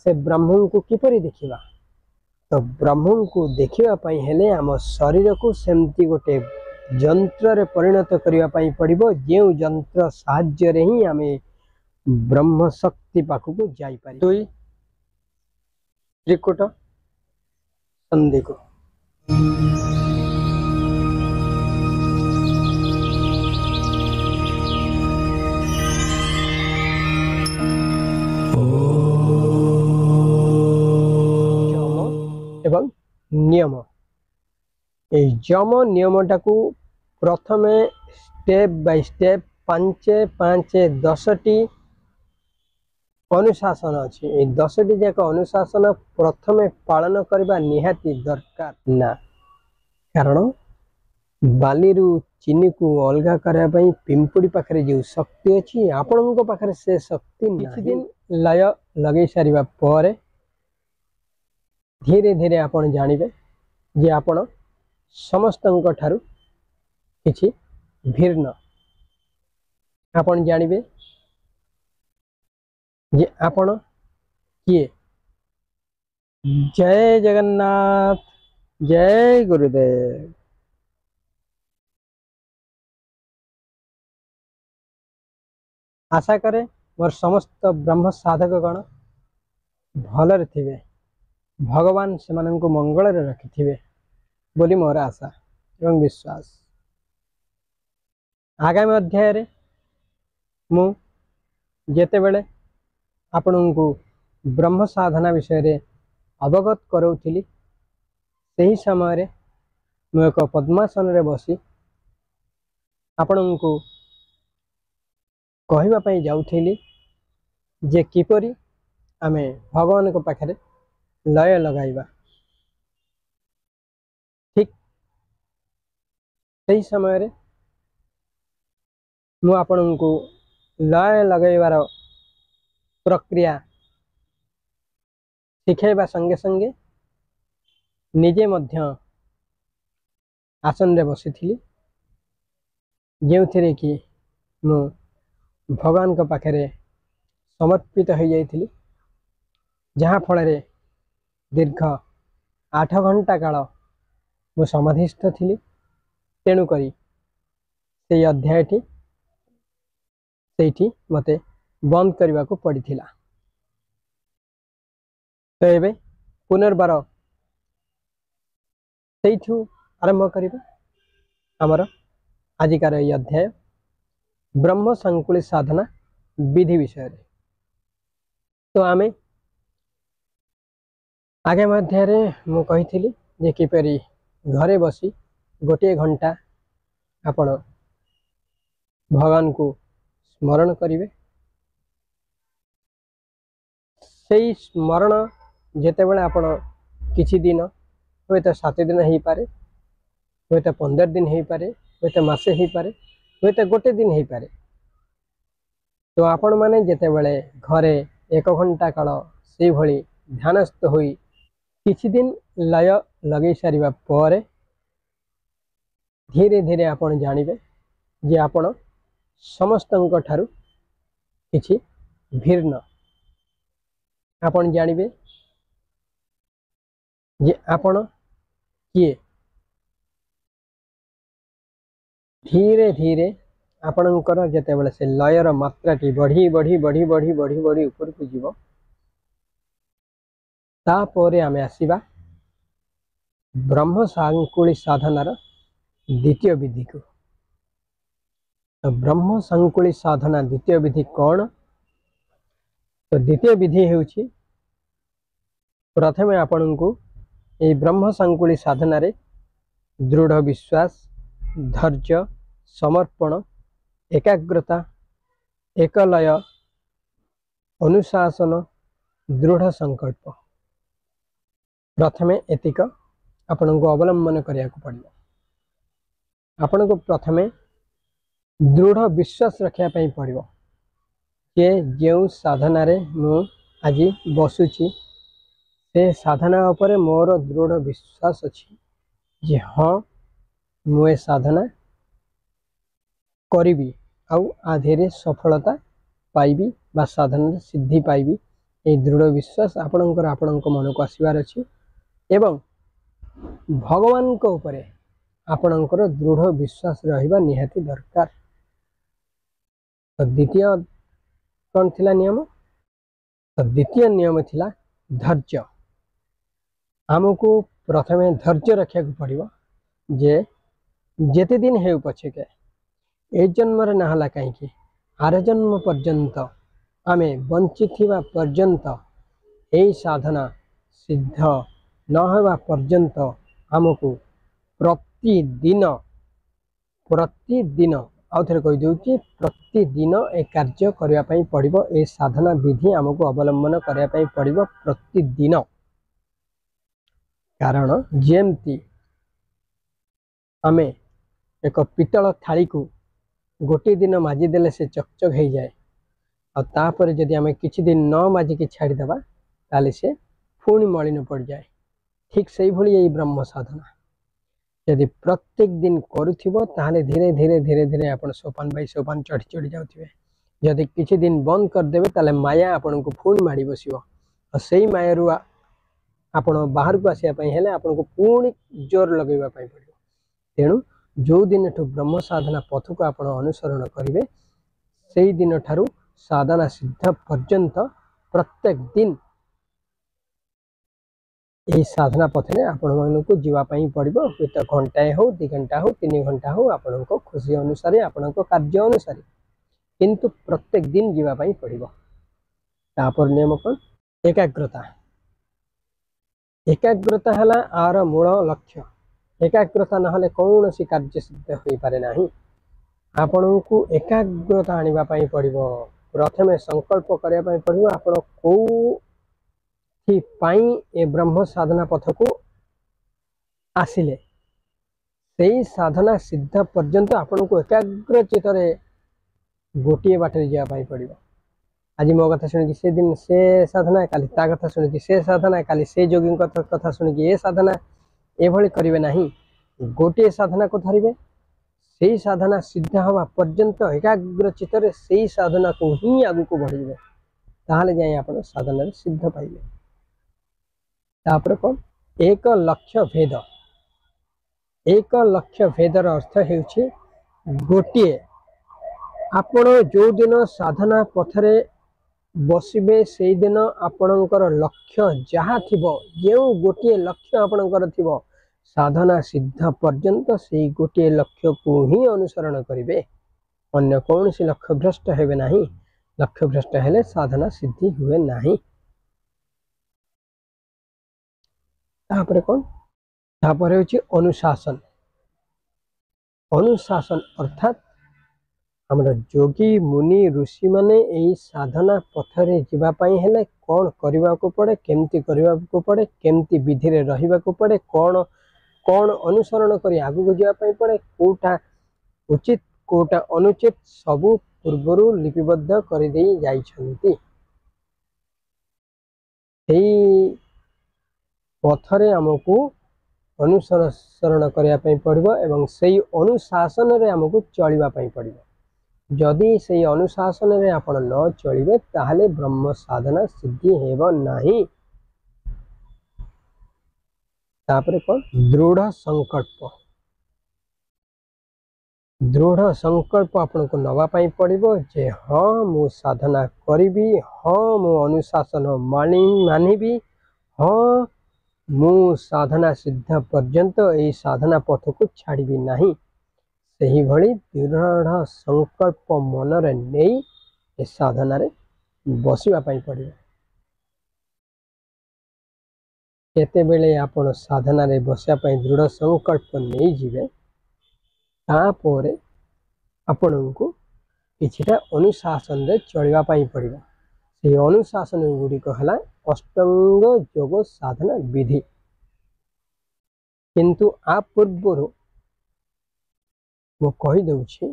से ब्रह्म को किपरि देखिबा तो ब्रह्म को देखिबा पई हेले आम शरीर को सेमती गोटे यंत्र रे परिणत करिया पई पड़िबो जेउ यंत्र साहाय्य रे ही आमे ब्रह्म शक्ति पाखु जाई पारि। दुई त्रिकुट संधि को एवं नियम ए जम नियमटा को प्रथमे स्टेप बाय स्टेप 5-5-10टी अनुशासन अच्छी ए 10टी जाक अनुशासन प्रथमे पालन करबा निहाती दरकार ना कारण बाली रु चीनी को अलग करने पिंपुड़ी पाखे जो शक्ति अच्छी आपण पाखे से शक्ति किसी दिन लय लगे सारिबा पर धीरे धीरे आपण जानिबे जे आपण समस्तंक ठारू किछि भिन्न आपण जानिबे जे आपण किए। जय जगन्नाथ, जय गुरुदेव। आशा करे मोर समस्त ब्रह्म साधक गण भलरे थिबे, भगवान से मंगल रे रखिथिबे बोली मोर आशा एवं विश्वास। आगामी अध्याय रे मु जेते बेले आपण को ब्रह्म साधना विषय रे अवगत करौथिली सही समय रे मु एक पद्मासन रे बसी आपण को कहवा पई जाउथिली जे किपरि आमे भगवान को पाखरे लय लगाइबा। ठीक सही समय रे मु आपण को लय लगाइबार प्रक्रिया शिखाइबा संगे संगे निजे मध्य आसन रे बसी थी जो थे कि मु भगवान को पाखे समर्पित हो जाइली जहाँ फल दीर्घ 8 घंटा काल मु समाधिस्थ थी। तेणुक से अध्यायटी से मते बंद करने को पड़ी। तो ये पुनर्बार से आरंभ करिबा आमर आजिकार ये अध्याय ब्रह्म संकुली साधना विधि विषय रे। तो आमे आगामी अध्याय मु कही जे किपरि घरे बसी गोटे घंटा आपण भगवान को स्मरण करिवे। से स्मरण जेते बेले आपण किछि दिन हुए तो 7 दिन हो पारे, हुए तो 15 दिन हो पारे, हुए तो मासे हो पारे, हुए तो गोटे दिन हो पारे। तो आपण माने जेते बेले घरे 1 घंटा काल से भली ध्यानस्थ होई किछि दिन लय लगे सारिबा पर धीरे धीरे आपण जानिबे जे आपण समस्तंक ठारू किछि भिन्न। आपण जानिबे जे आपण किए। धीरे धीरे आपणकर जेतेबेले से लयर मात्राटी बढ़ी बढ़ी बढ़ी बढ़ी बढ़ी बढ़ी ऊपर को जीव तापर आमे आसीबा ब्रह्म संकुली साधनार द्वितीय विधि को। तो ब्रह्म संकुली साधना द्वितीय विधि कौन? तो द्वितीय विधि हेउछि प्रथमे आपण को ये ब्रह्म संकुली साधना रे दृढ़ विश्वास, धैर्य, समर्पण, एकाग्रता, एकलय, अनुशासन, दृढ़ संकल्प प्रथमे एतिक आपण को अवलंबन करिया को पड़िबो। आपण को प्रथमे दृढ़ विश्वास रखिया पई पड़िबो जे जेउ साधना रे मु आज बसुची से साधना उपरे मोर दृढ़ विश्वास अछि जे हाँ मुए साधना करिबी आउ आधेरे सफलता पाइबी बा साधना सिद्धि पाइबी ये दृढ़ विश्वास आपणकर आपणक मन को आसबार अच्छी एवं भगवान को ऊपर आपणकर दृढ़ विश्वास रहिबा निहाती दरकार। तो द्वितीय कौन थिला नियम? तो द्वितीय नियम थिला धैर्य। आमको प्रथमे धैर्य रखा पड़ो जे जेते दिन हे पछे के ए जन्म नाहला कहीं आर जन्म पर्यंत आमे बंची थिबा पर्यंत यही साधना सिद्ध न होगा पर्यंत आमको प्रतिदिन आउ थे कहीदे प्रतिदिन ए कार्य करने पड़ो। ए साधना विधि आमको अवलंबन करने पड़ो प्रतिदिन। कारण जेमती आमे एक पितल थाली को गोटे दिन माजिदेले से चकचक हो जाए और जदि आमे किछि दिन न माजिकी छाड़ीदेवा ताले से पुणी मलिन पड़ जाए। ठीक से भली यही ब्रह्म साधना यदि प्रत्येक दिन करुथिबो ताहले धीरे धीरे धीरे धीरे आपण सोपान बाई सोपान चढ़ी चढ़ी जाउथिबे। यदि किछि दिन बंद करदेबे ताले माया आपण को पुणी माड़ी बसिबो और सेही माया रु आपण बाहर को आसिया पई हेले आपण को पुणी जोर लगेबा पई पड़िबो। तेणु जो दिन ठू ब्रह्म साधना पथ को आपण अनुसरण करेंगे से दिन ठारू साधना सिद्ध पर्यंत प्रत्येक दिन यही साधना पथरे आपण मानक जीवाई पड़ो। हूँ तो घंटाए हो 2 घंटा हो 3 घंटा हो आपण खुशी अनुसार आपण कार्य अनुसार किंतु प्रत्येक दिन जीवाई पड़ो। तापर नियम कौन? एकाग्रता। एकाग्रता है आर मूल लक्ष्य। एकाग्रता ना कौन सी कार्य सिद्ध हो पारे ना। आपण को एकाग्रता आने पड़ो। प्रथमे संकल्प करने पड़ो आप ए ब्रह्म साधना पथ को आसिले से साधना सिद्ध पर्यंत आपण को एकाग्र चित्तर गोटे बाटर जावाई पड़ो। आज मो कथा शुणिकी से दिन से साधना काली ता कथा शुणिकी से साधना काली से जोगी कथा शुणिकी ए साधना एभली करेंगे नहीं। गोटे साधना को धरिबे से साधना सिद्ध हवा पर्यंत एकाग्र चित्तर से साधना को ही आगु को बढ़े ताहले जाए आप साधना सिद्ध पाइबे। तापर कौन? एक लक्ष्य भेद। एक लक्ष्य भेदर अर्थ हेउछि गोटे आपण जो दिन साधना पथरे बसबे से दिन आपणकर लक्ष्य जहाँ थिबो जो गोटे लक्ष्य आपणकर थिबो साधना सिद्ध पर्यंत से गोटे लक्ष्य को ही अनुसरण करेंगे। अन्य कौन सी लक्ष्य भ्रष्ट हेबे नहीं। लक्ष्य भ्रष्ट हेले साधना सिद्धि हुए नहीं। तापर कौन? तापर होछि अनुशासन। अनुशासन अर्थात हमर जोगी मुनि ऋषि माने यही साधना पथरे जीवाई हेले कौन करने को पड़े केमती करने को पड़े केमती विधि रे रहिबा को पड़े कौन कौन अनुसरण कर आगु को जावाई पड़े कोटा उचित कोटा अनुचित सबू पूर्वरु लिपिबद्ध कर दे जाइछन्ति। पथरे आमको अनुसरण करने पड़ो एवं से अनुशासन रे आमको चलवाई पड़ो। जदि से अनुशासन रे आपण न चलिबे ताहले ब्रह्म साधना सिद्धि हेबो नाही। तापर कौन? दृढ़ संकल्प। दृढ़ संकल्प आपन को नवापाई पड़ो जे हाँ मु साधना करी हाँ मु अनुशासन मानिबी हाँ मु साधना सिद्ध पर्यंत यही साधना पथ को छाड़बी नहीं। सही भली दृढ़ संकल्प मनरे नहीं ए साधना रे बसवाई पड़ो। केते बेले आपण साधना रे बसापाई दृढ़ संकल्प नहीं जिवे तापर आपण को किछिटा अनुशासन रे चलवाई पड़ो। से अनुशासन गुड़िक है अष्टांग योग साधना विधि। किंतु आ पूर्वर मु कहीदे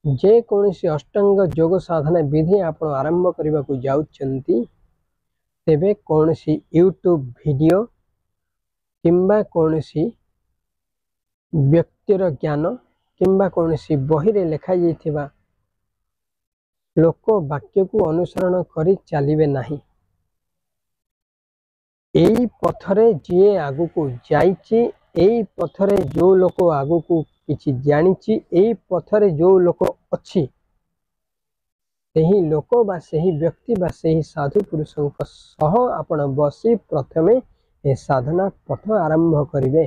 जे कौन सी अष्टांग योग साधना विधि आप आरंभ करने को जाउछंती तेबे कौन सी यूट्यूब वीडियो किंबा कौन सी व्यक्तिर ज्ञान किंबा कौन सी बही रे लिखा जाइथिबा लोक वाक्य को अनुसरण करी चलिबे नहीं। एई पथरे जे आगु को जाइछि एई पथरे जो लोक आगु को किछि जानिछि एई पथरे जो लोक अछि सेही लोक बा सेही व्यक्ति बा सेही साधु पुरुषଙ୍କ सह आपण बसी प्रथमे ए साधना पथ आरंभ करिवे।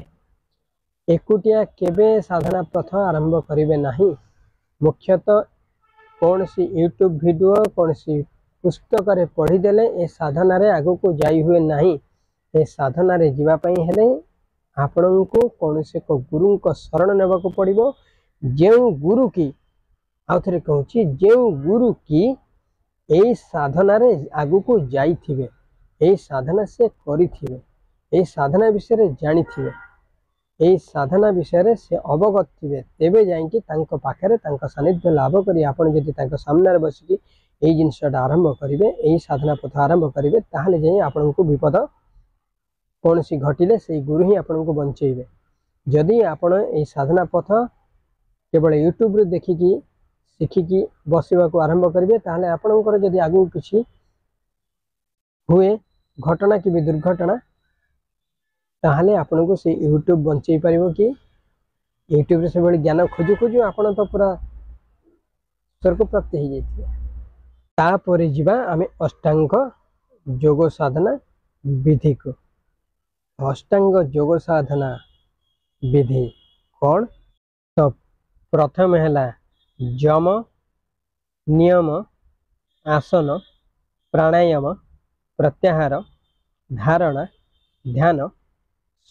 एकुटिया केबे साधना पथ आरंभ करिवे नाही। मुख्यतः कौन सी यूट्यूब वीडियो कौन सी पुस्तक रे पढ़ी देले ए साधना रे आगु को जाई हुए नाही। ए साधना रे जीवा पई हेले आपण को कौन से को गुरु को शरण नेबा को पड़िबो। जेउ गुरु की आउथरे कहूची जेउ गुरु की एई साधना रे आगु को जाई थिबे एई साधना से करी थिबे एई साधना विषय रे जानी थिबे एई साधना विषय रे से अवगत थिबे तेबे जाईकी तांको पाखरे तांको सानिध्य लाभ करी आपण जदि तांको सामने रे बसिकी एई जिनसटा आरंभ करिवे एई साधना पथ आरंभ करिवे ताहाले जाई आपण को विपद कौन सी घटिले से गुरु ही आपण को बंचेइबे। जदि आपण एई साधना पथ केवल यूट्यूब रे देखिकी शिखिकी बसवा को आरंभ करेंगे ताहले आपणकर जदि आगु किछि हुए घटना कि दुर्घटना ताहले आपन को से यूट्यूब बंचई पारिबो कि यूट्यूब रे से बड़ी ज्ञान खोजु खोजु आपण तो पूरा स्वर्ग प्राप्त हो जाइए। तापर जीवा आमे अष्टांग योग साधना विधि को। अष्टांग योग साधना विधि कौन तो प्रथम है यम नियम आसन प्राणायाम प्रत्याहार धारणा ध्यान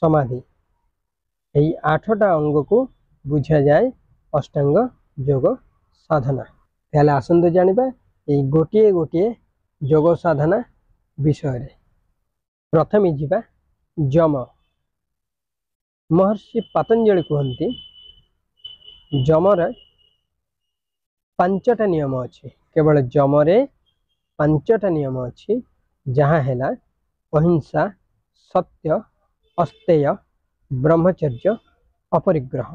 समाधि यही 8टा अंग को बुझा जाए अष्टांग योग साधना। ताहले आसंतु जानिबा एई गोटिए गोटिए योग साधना विषय रे। प्रथमे जीवा यम। महर्षि पतंजलि कहते यमर 5टा नियम अच्छे। केवल यमरे 5टा नियम अच्छी जहाँ है अहिंसा सत्य अस्तेय ब्रह्मचर्य अपरिग्रह।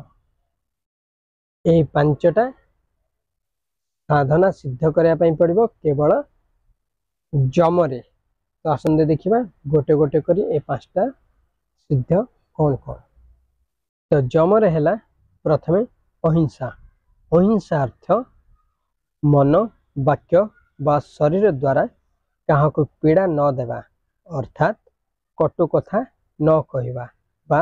ये 5टा साधना सिद्ध करने पड़ो केवल यमरे। तो आसंदे देखिबा गोटे गोटे करी ए 5टा सिद्ध कौन कौन। तो यमरे है प्रथमे अहिंसा। अहिंसा अर्थ मन वाक्य बा शरीर द्वारा क्या को पीड़ा न देवा अर्थात कटु कथा न कहवा बा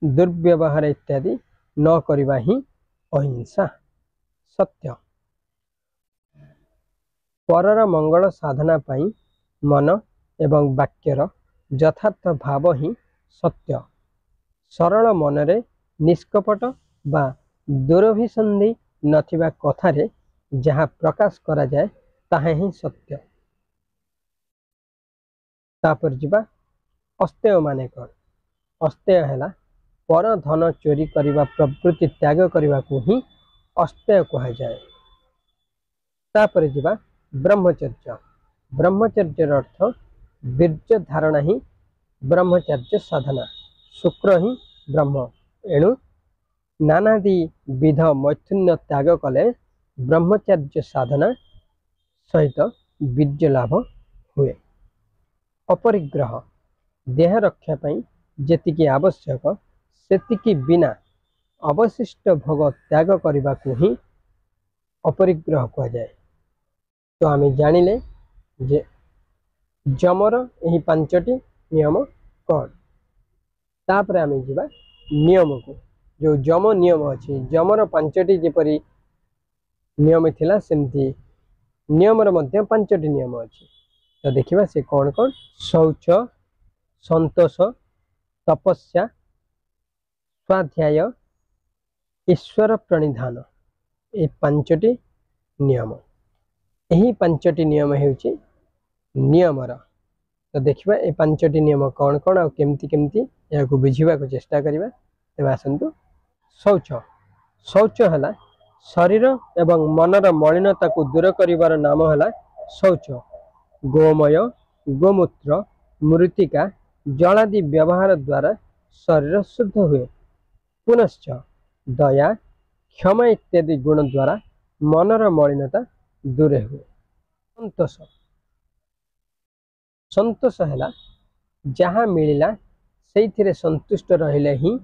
दुर्व्यवहार इत्यादि न करवा ही अहिंसा। सत्य परर मंगल साधना पाई मन एवं वाक्यर यथार्थ भाव ही सत्य। सरल मनरे निष्कपट बा दुरभिसंधि नथिबा कथारे जहाँ प्रकाश करा जाए ताहा ही सत्य। तापर जीवा अस्तेय माने कौन। अस्तेय है पर धन चोरी करने प्रवृत्ति त्याग करने को ही अस्तेय कहा जाए। तापर जीवा ब्रह्मचर्य। ब्रह्मचर्य अर्थ वीर्य धारणा ही ब्रह्मचर्य साधना। शुक्र ही ब्रह्म एणु नानादि विध मैथुन्य त्याग कले ब्रह्मचर्य साधना सहित वीर्य लाभ हुए। अपरिग्रह देह रक्षा पाई जेतिकी आवश्यक सेतिकी बिना अवशिष्ट भोग त्याग करने को ही अपरिग्रह कहा जाए। तो आम जानिले जे यमर यही 5टी नियम कौन। तापर आम जीवा नियम को। जो यम नियम अच्छी यमर 5टी जेपरी नियम थिला सेमती नियमर मध्य 5टी नियम अच्छी। तो देखिबा से कौन कौन। शौच संतोष तपस्या स्वाध्याय ईश्वर प्रणिधान ये 5टी नियम। यही 5टी नियम हेउची नियमर। तो देखिबा ए 5टी नियम कौन कौन और केमती केमती या को बुझिबा को चेष्टा करिबा। तेबे आसंतु शौच। शौच है शरीर एवं मनर मलिनता को दूर करिवार नाम है शौच। गोमय गोमूत्र मृत्तिका जलादि व्यवहार द्वारा शरीर शुद्ध हुए। पुनश्च दया क्षमा इत्यादि गुण द्वारा मनर मलिनता दूर हुए। संतोष। संतोष है जहाँ मिलला से संतुष्ट रहिले ही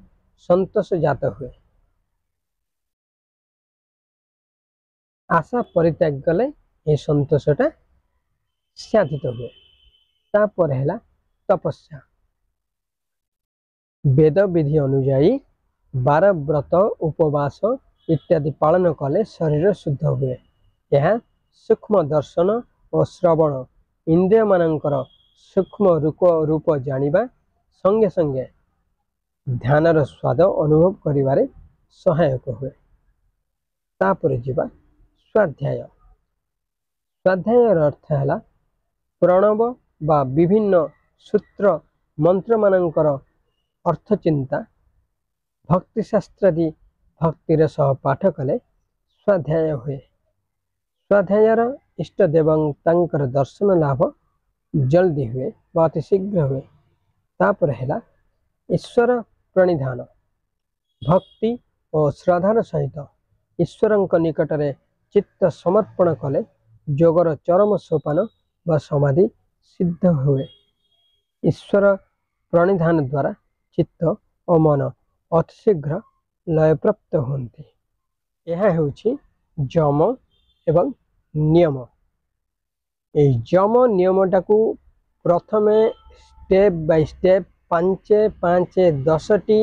संतोष जात हुए। आशा परित्याग कले ये संतोषटा साधित हुए। तापर है तपस्या। वेद विधि अनुजाई 12 व्रत उपवास इत्यादि पालन कले शरीर शुद्ध हुए। यह सूक्ष्म दर्शन और श्रवण इंद्रिय मानकर सूक्ष्म रूप जानिबा संगे संगे ध्यानर स्वाद अनुभव करिबारे सहायक हुए। तापर जीवा स्वाध्याय। स्वाध्यायर अर्थ है प्रणव बा विभिन्न सूत्र मंत्र मानकर अर्थ चिंता भक्ति शास्त्रादि भक्तिर सह पाठ कले स्वाध्याय हुए। स्वाध्यायर इष्ट देवतांकर दर्शन लाभ जल्दी हुए व अति शीघ्र हुए। तापर है ईश्वर प्रणिधान। भक्ति और श्रद्धार सहित ईश्वरंक निकटरे चित्त समर्पण कले जोगर चरम सोपान व समाधि सिद्ध हुए। ईश्वर प्रणिधान द्वारा चित्त और मन अतिशीघ्र लय प्राप्त होती। यह होछि जम एवं नियम। ए जम नियमटा को प्रथमे स्टेप बाय स्टेप 5-5-10टी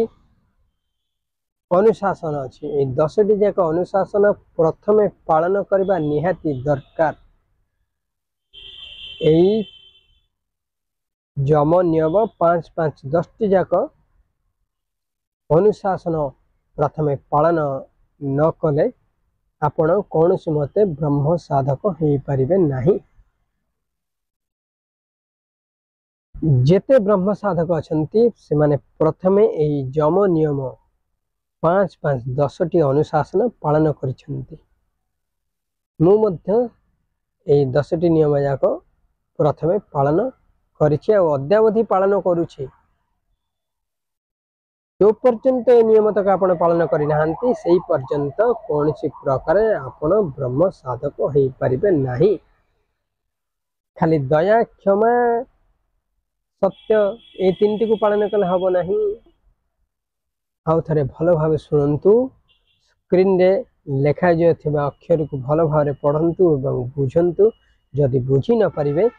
अनुशासन अच्छी। ये 10टी जाक अनुशासन प्रथमे पालन करबा निहाती दरकार। यही जम नियम 5-5-10टी जाक अनुशासन प्रथमे पालन न कले आपण कौन सी मते ब्रह्म साधक हो पारिबे नहीं। जेते ब्रह्म साधक अछंती से माने प्रथमे यही जम नियम 5-5-10टी अनुशासन पालन करिसेंती। मु मध्य यही 10टी नियम जाक प्रथमे पालन करिछि आ अद्यावधि पालन करूछि। जो पर्यंत ए नियम तक आपण पालन करि नाहंती सेही पर्यंत कौन सी प्रकार आपण ब्रह्म साधक हो पारिबे नहीं। खाली दया क्षमा सत्य ए तीनटी को पालन कले हबो नहीं। आउ थरे भल भाव शुणु। स्क्रीन रे लेखा जाइथिबा अक्षर को भल भाव पढ़ंतु एवं बुझंतु। जदि बुझी न पारिबे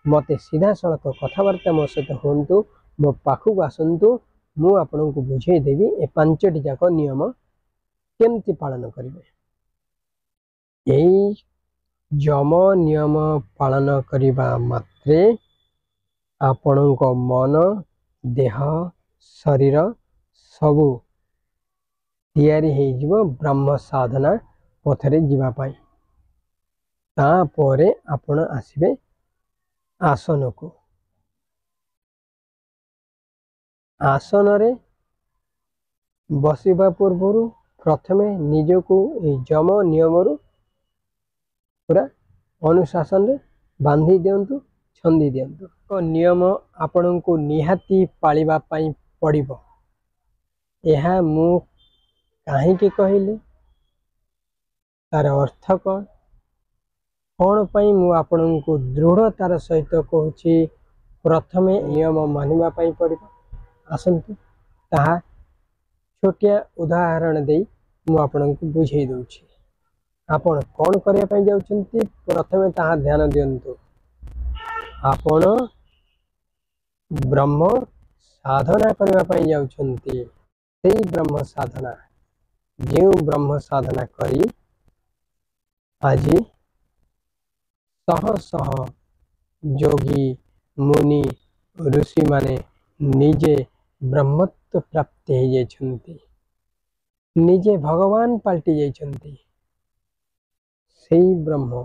मते सीधा सड़क कथबार्ता मो सहित होंतु। मो पाखु आसंतु। मु आपन को बुझे देवी ए 5टी जाक नियम केमती पालन करिवे। यही जम नियम पालन करिबा मात्रे आपणक मन देह शरीर सबू तैयारी हो जिवो ब्रह्म साधना पथरे जीवा पाई। तापरे आपण आसिबे आसन को। आसन रे बसिबा पूर्व प्रथमे निजको जम नियम पूरा अनुशासन रे बांधी दियंतु छंदी दियंतु। तो नियम आपण को निहाती पालिबा पाई पड़िबो। यह मु काहे के कहले तार अर्थ कौन पाई मु आपण को दृढ़तार सहित कहूछि प्रथमे नियम मानिबा पाई पड़िबो। आसंतु ताहा छोटिया उदाहरण दे मु आपण को बुझे दउछि। आपण कौन करिया पाई जाउछंती प्रथमे ताहा ध्यान दियंतु। आपण ब्रह्म साधना करबा पाई जाउछंती। सेही ब्रह्म साधना जो ब्रह्म साधना करी आज शह शह योगी मुनि ऋषि माने निजे ब्रह्मत्व प्राप्त हो जाइछंती। निजे भगवान पलटि जाइछंती। सेही ब्रह्म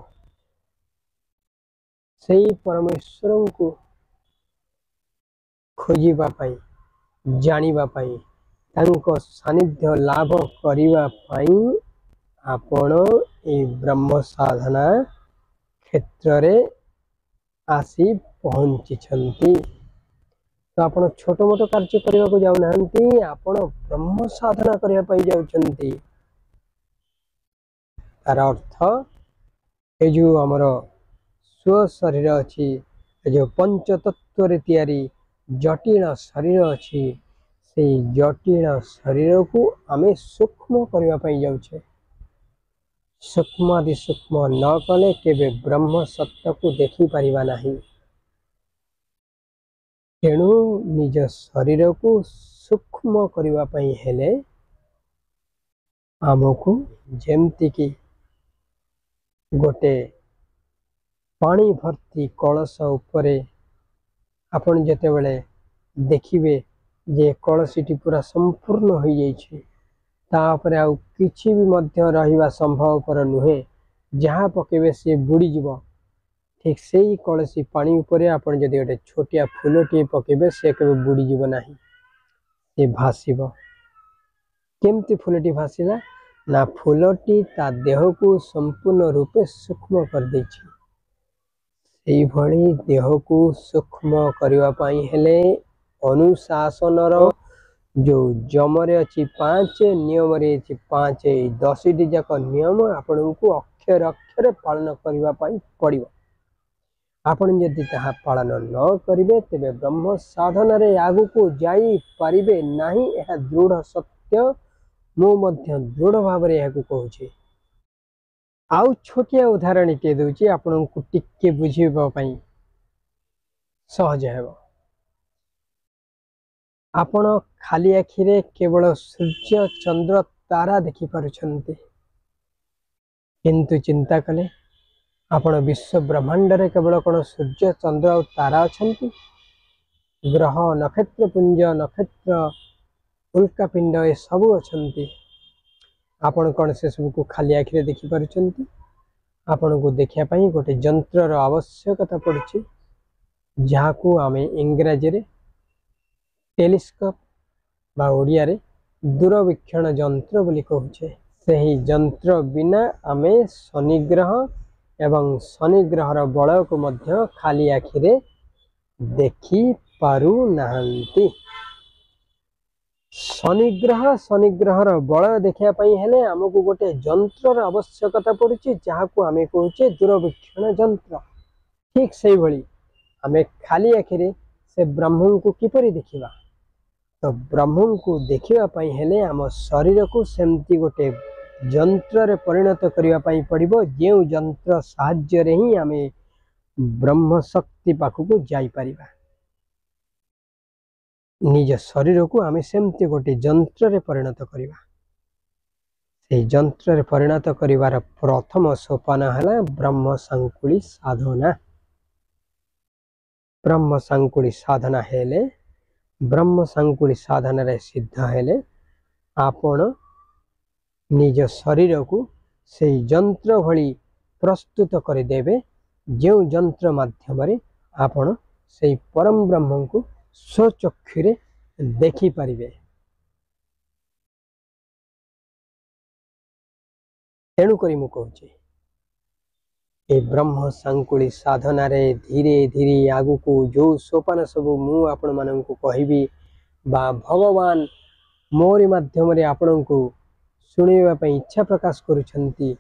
सेही परमेश्वर को खोजिबा पाई जानिबा पाई तांको सानिध्य लाभ करिबा पाई आपण ए ब्रह्म साधना क्षेत्र रे आसी पहुंची छंती। तो आपण छोट मोट कार्य करने को जाऊ नाहंती। आपण ब्रह्म साधना करबा पाई जाउछंती। तार अर्थ ए जो हमर स्व शरीर अछि ए जो पंच तत्व रे तैयारी जटिल शरीर अच्छी से जटिल शरीर को आमे सूक्ष्म करने जाऊे। सूक्ष्मादि सूक्ष्म न कले केबे ब्रह्म सत्य को देखी परिबा नहीं। तेणु निज शरीर को सूक्ष्म करने हेले आमको जेमती की गोटे पानी भर्ती कलश उपरे आपण जेतेबेले देखिबे जे कलशीटी पूरा संपूर्ण हो जाइए तापर आउ किछि भी मध्य रहिबा संभव पर नुहे, जहाँ पकेबे से बुड़ी जीव। ठीक से ही कलसी पानी उपरे आपण जदि गोटे छोटिया फूलटी पकेबे से केबे बुड़ी जीव नाही, से भासीब। केमती फूलटी भासीला ना फूलटी ता देह को संपूर्ण रूपे सूक्ष्म कर देछि। सेही भली देह को सूक्ष्म करबा पई हेले अनुशासनर जो जमरे अच्छी 5 नियम रे अच्छी 5 10 जाक नियम आपण को अक्षर अक्षर पालन करने पड़ो। आपण यदि ताहा पालन न करिवे तेबे ब्रह्म साधन रे आगु को जाई पारिबे नाही। यह दृढ़ सत्य मु मध्य दृढ़ भाव रे कहूँ। आउ छोटिया उदाहरण टे दूची आपण को टिके बुझीबा पई सहज हेबो। आपण खाली आखिरे केवल सूर्य चंद्र तारा देखि पारुछंती, किंतु चिंता कले आपण विश्व ब्रह्मांड रे केवल कोन सूर्य चंद्र और तारा अछंती? ग्रह नक्षत्र पुंज नक्षत्र उल्का पिंड ए सब अछंती। आपण कोन से सब को खाली आखिरे देखि पारुछंती? आपण को देखिया पई गोटे यंत्र रो आवश्यकता पड़छि, जहाँ को आमे इंग्रजी रे टेलीस्कोप बा ओडिया रे दूरवीक्षण यंत्र बोली कहूचे। सही यंत्र बिना आमे शनि ग्रह एवं शनि ग्रहर बल को मध्य खाली आखिरे देखी पारु नाहंती। शनि ग्रहर बल देखिया पई हेले हमकु गोटे यंत्र आवश्यकता पड़ुची, जहाँ को आमे कहूचे दूरवीक्षण यंत्र। ठीक से भली आमे खाली आखिरे से ब्रह्म को किपरि देखिबा? तो ब्रह्म को देखिबा पई हेले आम शरीर को सेमती गोटे यंत्र रे परिणत करिबा पई पड़िबो, जेउ यंत्र साहाय्य रे ही आमे ब्रह्म शक्ति पाखु को जाई परिबा। निज शरीर को आमे सेमती गोटे यंत्र रे परिणत करिबा। से यंत्र रे परिणत करिवार प्रथम सोपान हला ब्रह्म संकुली साधना। ब्रह्म संकुली साधना हेले ब्रह्म संकुली साधन रे सिद्ध हेले आपण निज शरीर को से यंत्र भली प्रस्तुत कर देबे, जो यंत्र माध्यम रे आपण से परम ब्रह्म को स्वचक्षुरे देखि परिबे। तेणु करी मु कहूची ए ब्रह्म संकुली साधना रे धीरे धीरे आगु को जो सोपान सब मु आपण मानन को कहिबी बा भगवान मोरी माध्यम रे आपण को सुनिबा पई इच्छा प्रकाश करूछंती,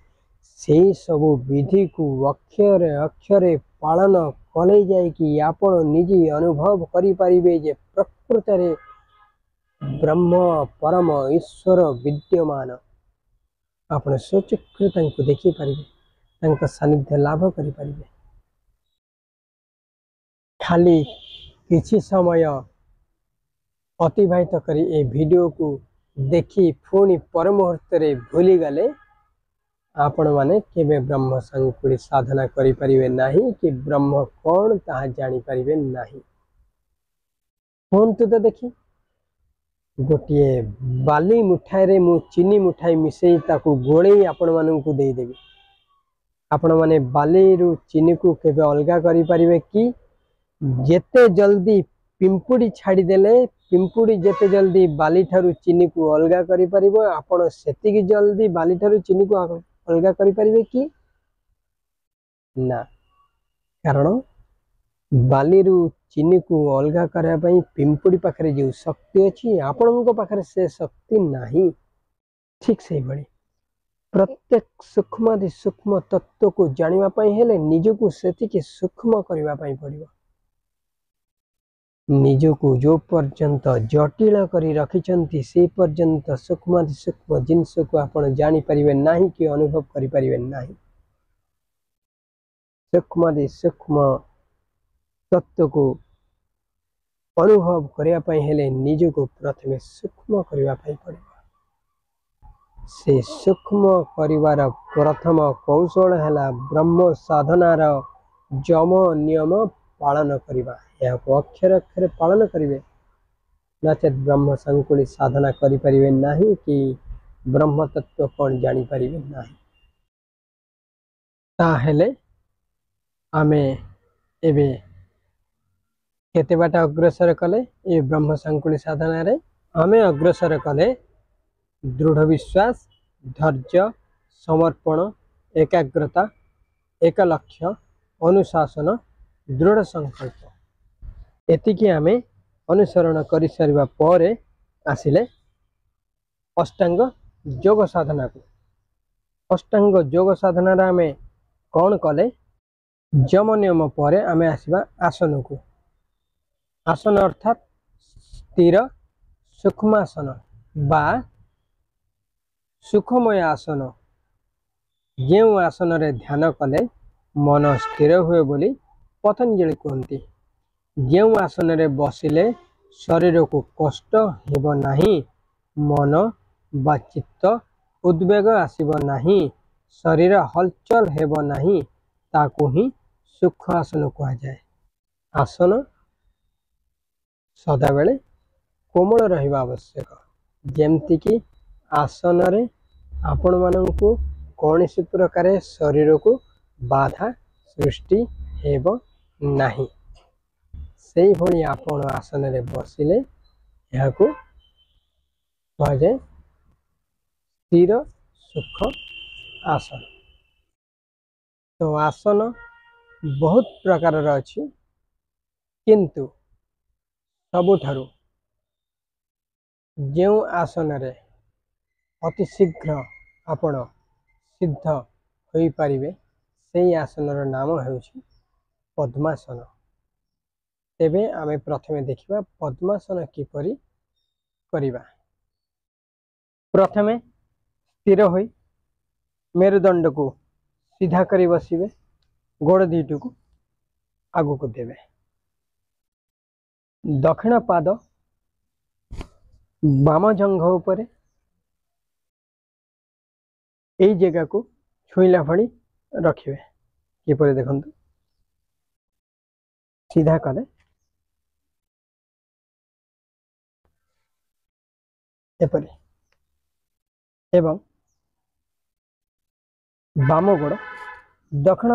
से सब विधि को अक्षर अक्षरे पालन कले जाय कि आपण निजी अनुभव करि परिबे जे प्रकृत रे ब्रह्म परम ईश्वर विद्यमान। आपण स्वचक्षुरे तांको देखि परिबे, तांका सानिध्य लाभ करि परिबे। खाली किछि समय अतिबाहित करी ए वीडियो को देखी पुणी पर मुहूर्त रे भूली गले आपण माने केबे ब्रह्म संकुली साधना करि परिबे नाही कि ब्रह्म कौन ताहा जानी परिबे नाही। तो देखी गोटे बाली मुठाई रे मु चीनी मुठाई मिसई ताकू गोळेई आपण माननकू देई देबी। आपण माने बाली रु चीनी को केबे अलगा करि परिबे कि? जेते जल्दी पिंपुड़ी छाड़ी देले पिंपुड़ी जेते जल्दी बाली ठारू चीनी को अलगा करि परिबो, आपण सेतिकी जल्दी बाली ठारू चीनी को अलगा करि परिबे कि ना? कारण बाली रु चीनी को अलगा करबा पई पिंपुड़ी पाखरे जे शक्ति अछि आपणको पाखरे से शक्ति नाही। ठीक से भली प्रत्येक सूक्ष्मादि सूक्ष्म तत्व को जानिबा पई हेले निजको सेतिकी सूक्ष्म करिबा पई पड़िबो। निजको जो पर्यंत जटिल करी रखिछंती से पर्यंत सूक्ष्माति सूक्ष्म जिनस को आपण जानी परिबे नाही कि अनुभव करि परिबे नाही। सूक्ष्माति सूक्ष्म तत्व को अनुभव करिया पई हेले निजको प्रथमे सूक्ष्म करिवा पई पड़िबो। से सूक्ष्म करिवार प्रथम कौशल है ब्रह्म साधनार जम नियम पालन करिबा। या अक्षर अक्षर पालन करिवे नचेत ब्रह्म संकुली साधना करि परिबे नाही कि ब्रह्म तत्व कौन जानी परिबे नाही। ताहेले आमे एबे केते बाटा अग्रसर कले ए ब्रह्म संकुली साधना रे आमे अग्रसर कले दृढ़ विश्वास धैर्य समर्पण एकाग्रता एक लक्ष्य अनुशासन दृढ़ संकल्प एतिकी आमे अनुसरण करि सारिबा परे आसिले अष्टांग योग साधना को। अष्टांग योग साधना रे आमे कौन कले जम नियम परे आमे आसीबा आसन को। आसन अर्थात स्थिर सूक्ष्मासन बा सुखमय आसन। जो आसन रे ध्यान कले मन स्थिर हुए बोली पतंजलि कहती। जो आसन रे बसिले शरीर को कष्ट हेब नाही मन बा चित्त उद्वेग आसीब नाही शरीर हलचल हेब नाही ताकू ही सुख आसन कहा जाए। आसन सदा बेले कोमल रहिबा आवश्यक। जेमती कि आसन रे आपण माननकु कौनसी प्रकार शरीर को बाधा सृष्टि हेब नाही। से भली आपण आसन रे बसिले याकू कहा जाए स्थिर सुख आसन। तो आसन बहुत प्रकार अच्छी किंतु सबुठारु जो आसन रे अति शीघ्र आपण सिद्ध होई पारिबे से आसन नाम हेउछि पद्मासन। तेबे आमे प्रथमे देखिबा पद्मासन किपरि करिबा। प्रथमे स्थिर होई मेरुदंड को सीधा करी बसिबे गोड़ दीटू को आगु को देबे दक्षिण पाद बाम जंघ उपरे एई जगह को छुईला भली रखिबे। किपरि देखंतु सीधा कले एपरि एवं बाम गोड़ दक्षिण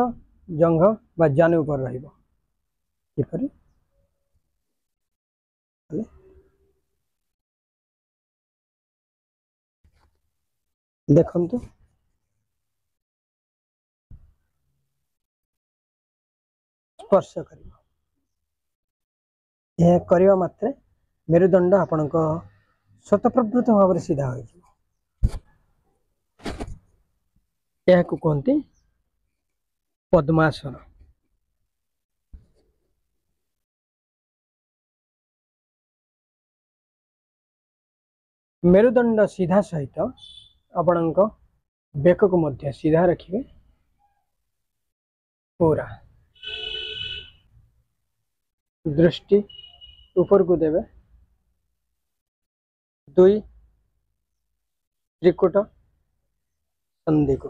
जंघ बा जानु पर रहिबो। किपरि देखंतु स्पर्श करिबो। यह करिवा मात्रे मेरुदंड आपणक स्वतःप्रवृत्त भाव में सीधा हो कहते पद्मासन। मेरुदंड सीधा सहित आपणक बेक को मध्य सीधा रखिए पूरा दृष्टि ऊपर को देवे दुई त्रिकुट संधि को